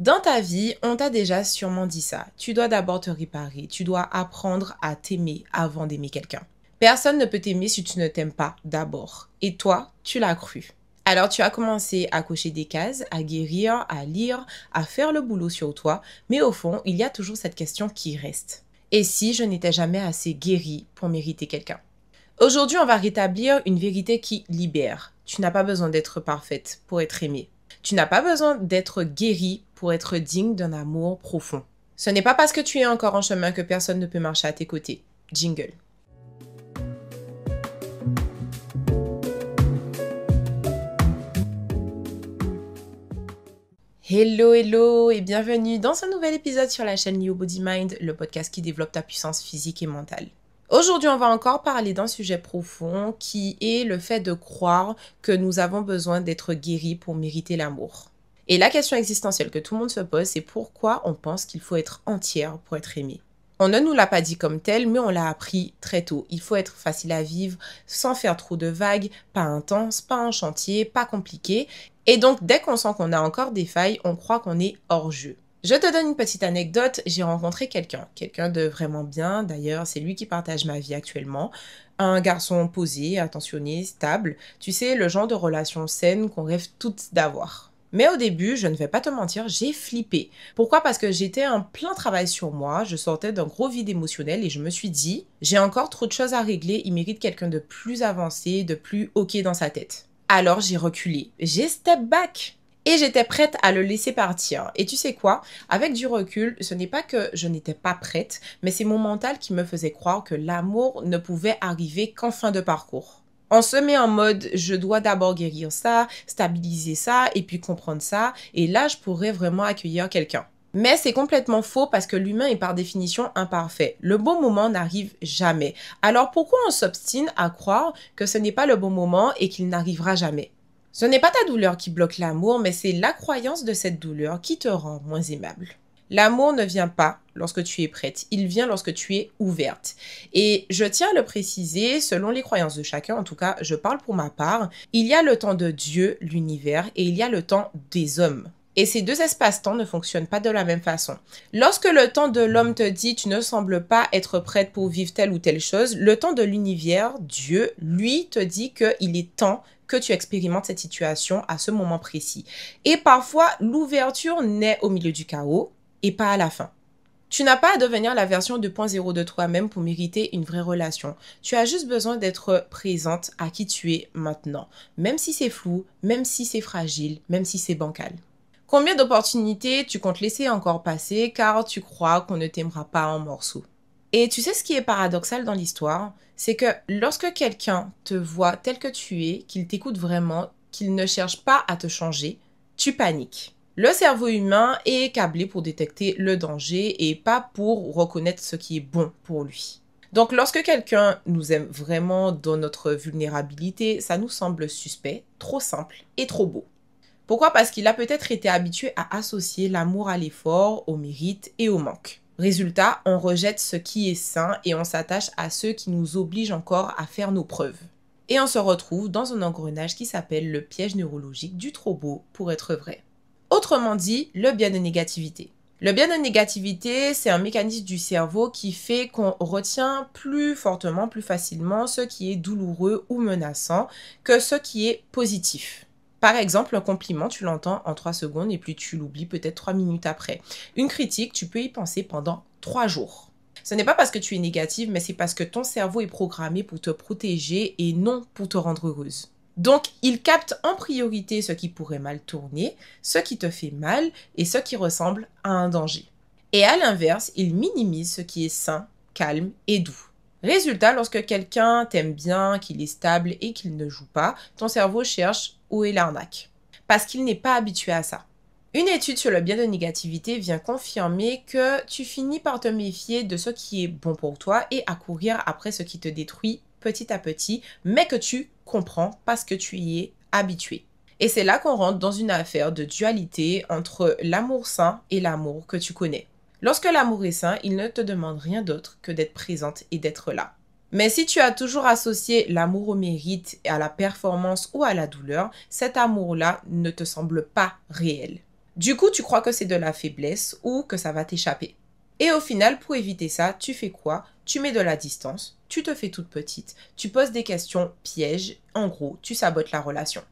Dans ta vie, on t'a déjà sûrement dit ça. Tu dois d'abord te réparer. Tu dois apprendre à t'aimer avant d'aimer quelqu'un. Personne ne peut t'aimer si tu ne t'aimes pas d'abord. Et toi, tu l'as cru. Alors tu as commencé à cocher des cases, à guérir, à lire, à faire le boulot sur toi. Mais au fond, il y a toujours cette question qui reste. Et si je n'étais jamais assez guérie pour mériter quelqu'un? Aujourd'hui, on va rétablir une vérité qui libère. Tu n'as pas besoin d'être parfaite pour être aimée. Tu n'as pas besoin d'être guérie pour être digne d'un amour profond. Ce n'est pas parce que tu es encore en chemin que personne ne peut marcher à tes côtés. Jingle. Hello, hello et bienvenue dans ce nouvel épisode sur la chaîne Leo Body Mind, le podcast qui développe ta puissance physique et mentale. Aujourd'hui, on va encore parler d'un sujet profond qui est le fait de croire que nous avons besoin d'être guéris pour mériter l'amour. Et la question existentielle que tout le monde se pose, c'est pourquoi on pense qu'il faut être entière pour être aimé. On ne nous l'a pas dit comme tel, mais on l'a appris très tôt. Il faut être facile à vivre, sans faire trop de vagues, pas intense, pas un chantier, pas compliqué. Et donc, dès qu'on sent qu'on a encore des failles, on croit qu'on est hors jeu. Je te donne une petite anecdote, j'ai rencontré quelqu'un de vraiment bien, d'ailleurs c'est lui qui partage ma vie actuellement, un garçon posé, attentionné, stable, tu sais, le genre de relation saine qu'on rêve toutes d'avoir. Mais au début, je ne vais pas te mentir, j'ai flippé. Pourquoi? Parce que j'étais en plein travail sur moi, je sortais d'un gros vide émotionnel et je me suis dit, j'ai encore trop de choses à régler, il mérite quelqu'un de plus avancé, de plus OK dans sa tête. Alors j'ai reculé, j'ai step back. Et j'étais prête à le laisser partir. Et tu sais quoi? Avec du recul, ce n'est pas que je n'étais pas prête, mais c'est mon mental qui me faisait croire que l'amour ne pouvait arriver qu'en fin de parcours. On se met en mode, je dois d'abord guérir ça, stabiliser ça, et puis comprendre ça, et là, je pourrais vraiment accueillir quelqu'un. Mais c'est complètement faux parce que l'humain est par définition imparfait. Le bon moment n'arrive jamais. Alors pourquoi on s'obstine à croire que ce n'est pas le bon moment et qu'il n'arrivera jamais? Ce n'est pas ta douleur qui bloque l'amour, mais c'est la croyance de cette douleur qui te rend moins aimable. L'amour ne vient pas lorsque tu es prête, il vient lorsque tu es ouverte. Et je tiens à le préciser, selon les croyances de chacun, en tout cas, je parle pour ma part, il y a le temps de Dieu, l'univers, et il y a le temps des hommes. Et ces deux espaces-temps ne fonctionnent pas de la même façon. Lorsque le temps de l'homme te dit tu ne sembles pas être prête pour vivre telle ou telle chose, le temps de l'univers, Dieu, lui, te dit qu'il est temps que tu expérimentes cette situation à ce moment précis. Et parfois, l'ouverture naît au milieu du chaos et pas à la fin. Tu n'as pas à devenir la version 2.0 de toi-même pour mériter une vraie relation. Tu as juste besoin d'être présente à qui tu es maintenant, même si c'est flou, même si c'est fragile, même si c'est bancal. Combien d'opportunités tu comptes laisser encore passer car tu crois qu'on ne t'aimera pas en morceaux? Et tu sais ce qui est paradoxal dans l'histoire, c'est que lorsque quelqu'un te voit tel que tu es, qu'il t'écoute vraiment, qu'il ne cherche pas à te changer, tu paniques. Le cerveau humain est câblé pour détecter le danger et pas pour reconnaître ce qui est bon pour lui. Donc lorsque quelqu'un nous aime vraiment dans notre vulnérabilité, ça nous semble suspect, trop simple et trop beau. Pourquoi? Parce qu'il a peut-être été habitué à associer l'amour à l'effort, au mérite et au manque. Résultat, on rejette ce qui est sain et on s'attache à ceux qui nous obligent encore à faire nos preuves. Et on se retrouve dans un engrenage qui s'appelle le piège neurologique du trop beau pour être vrai. Autrement dit, le biais de négativité. Le biais de négativité, c'est un mécanisme du cerveau qui fait qu'on retient plus fortement, plus facilement ce qui est douloureux ou menaçant que ce qui est positif. Par exemple, un compliment, tu l'entends en 3 secondes et puis tu l'oublies peut-être 3 minutes après. Une critique, tu peux y penser pendant 3 jours. Ce n'est pas parce que tu es négative, mais c'est parce que ton cerveau est programmé pour te protéger et non pour te rendre heureuse. Donc, il capte en priorité ce qui pourrait mal tourner, ce qui te fait mal et ce qui ressemble à un danger. Et à l'inverse, il minimise ce qui est sain, calme et doux. Résultat, lorsque quelqu'un t'aime bien, qu'il est stable et qu'il ne joue pas, ton cerveau cherche où est l'arnaque. Parce qu'il n'est pas habitué à ça. Une étude sur le biais de négativité vient confirmer que tu finis par te méfier de ce qui est bon pour toi et à courir après ce qui te détruit petit à petit, mais que tu comprends parce que tu y es habitué. Et c'est là qu'on rentre dans une affaire de dualité entre l'amour sain et l'amour que tu connais. Lorsque l'amour est sain, il ne te demande rien d'autre que d'être présente et d'être là. Mais si tu as toujours associé l'amour au mérite, à la performance ou à la douleur, cet amour-là ne te semble pas réel. Du coup, tu crois que c'est de la faiblesse ou que ça va t'échapper. Et au final, pour éviter ça, tu fais quoi? Tu mets de la distance, tu te fais toute petite, tu poses des questions pièges, en gros, tu sabotes la relation.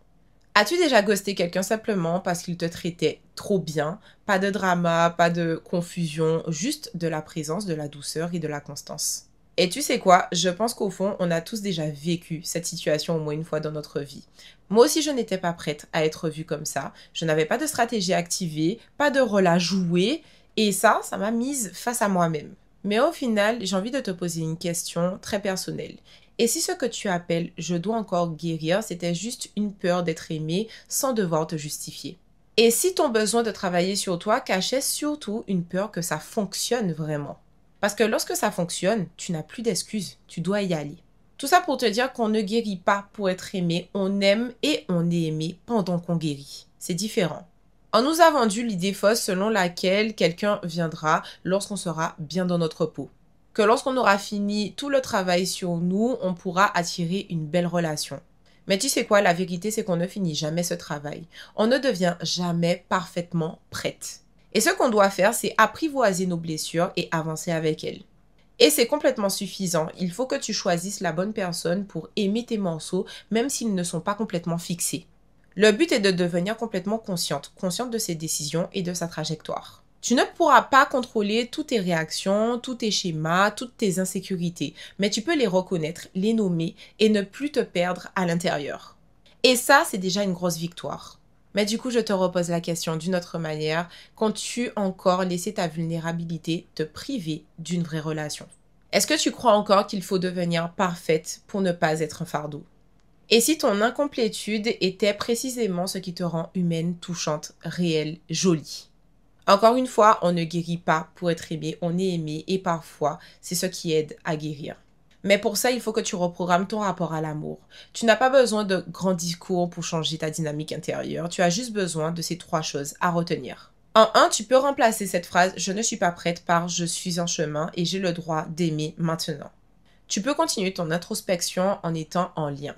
As-tu déjà ghosté quelqu'un simplement parce qu'il te traitait trop bien? Pas de drama, pas de confusion, juste de la présence, de la douceur et de la constance. Et tu sais quoi? Je pense qu'au fond, on a tous déjà vécu cette situation au moins une fois dans notre vie. Moi aussi, je n'étais pas prête à être vue comme ça. Je n'avais pas de stratégie activée, pas de rôle à jouer. Et ça m'a mise face à moi-même. Mais au final, j'ai envie de te poser une question très personnelle. Et si ce que tu appelles je dois encore guérir, c'était juste une peur d'être aimé sans devoir te justifier? Et si ton besoin de travailler sur toi cachait surtout une peur que ça fonctionne vraiment? Parce que lorsque ça fonctionne, tu n'as plus d'excuses, tu dois y aller. Tout ça pour te dire qu'on ne guérit pas pour être aimé, on aime et on est aimé pendant qu'on guérit. C'est différent. On nous a vendu l'idée fausse selon laquelle quelqu'un viendra lorsqu'on sera bien dans notre peau. Que lorsqu'on aura fini tout le travail sur nous, on pourra attirer une belle relation. Mais tu sais quoi, la vérité c'est qu'on ne finit jamais ce travail. On ne devient jamais parfaitement prête. Et ce qu'on doit faire, c'est apprivoiser nos blessures et avancer avec elles. Et c'est complètement suffisant. Il faut que tu choisisses la bonne personne pour aimer tes morceaux, même s'ils ne sont pas complètement fixés. Le but est de devenir complètement consciente de ses décisions et de sa trajectoire. Tu ne pourras pas contrôler toutes tes réactions, tous tes schémas, toutes tes insécurités, mais tu peux les reconnaître, les nommer et ne plus te perdre à l'intérieur. Et ça, c'est déjà une grosse victoire. Mais du coup, je te repose la question d'une autre manière. Comptes-tu encore laisser ta vulnérabilité te priver d'une vraie relation? Est-ce que tu crois encore qu'il faut devenir parfaite pour ne pas être un fardeau? Et si ton incomplétude était précisément ce qui te rend humaine, touchante, réelle, jolie? Encore une fois, on ne guérit pas pour être aimé, on est aimé et parfois, c'est ce qui aide à guérir. Mais pour ça, il faut que tu reprogrammes ton rapport à l'amour. Tu n'as pas besoin de grands discours pour changer ta dynamique intérieure, tu as juste besoin de ces 3 choses à retenir. En un, tu peux remplacer cette phrase « je ne suis pas prête » par « je suis en chemin et j'ai le droit d'aimer maintenant ». Tu peux continuer ton introspection en étant en lien.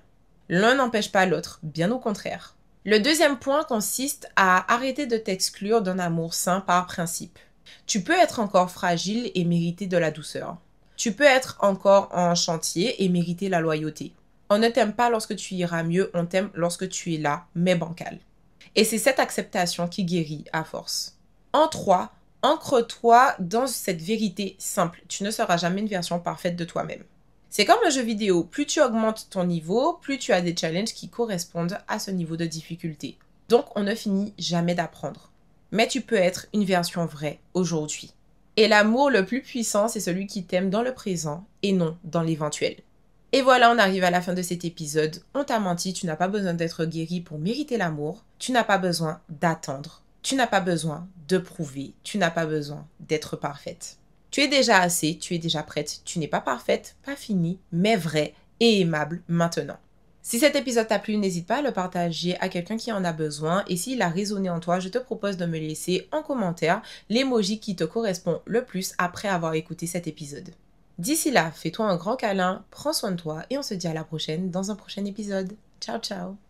L'un n'empêche pas l'autre, bien au contraire. Le deuxième point consiste à arrêter de t'exclure d'un amour sain par principe. Tu peux être encore fragile et mériter de la douceur. Tu peux être encore en chantier et mériter la loyauté. On ne t'aime pas lorsque tu iras mieux, on t'aime lorsque tu es là, mais bancal. Et c'est cette acceptation qui guérit à force. En 3, ancre-toi dans cette vérité simple. Tu ne seras jamais une version parfaite de toi-même. C'est comme un jeu vidéo, plus tu augmentes ton niveau, plus tu as des challenges qui correspondent à ce niveau de difficulté. Donc on ne finit jamais d'apprendre. Mais tu peux être une version vraie aujourd'hui. Et l'amour le plus puissant, c'est celui qui t'aime dans le présent et non dans l'éventuel. Et voilà, on arrive à la fin de cet épisode. On t'a menti, tu n'as pas besoin d'être guéri pour mériter l'amour. Tu n'as pas besoin d'attendre. Tu n'as pas besoin de prouver. Tu n'as pas besoin d'être parfaite. Tu es déjà assez, tu es déjà prête, tu n'es pas parfaite, pas finie, mais vraie et aimable maintenant. Si cet épisode t'a plu, n'hésite pas à le partager à quelqu'un qui en a besoin et s'il a résonné en toi, je te propose de me laisser en commentaire l'emoji qui te correspond le plus après avoir écouté cet épisode. D'ici là, fais-toi un grand câlin, prends soin de toi et on se dit à la prochaine dans un prochain épisode. Ciao ciao!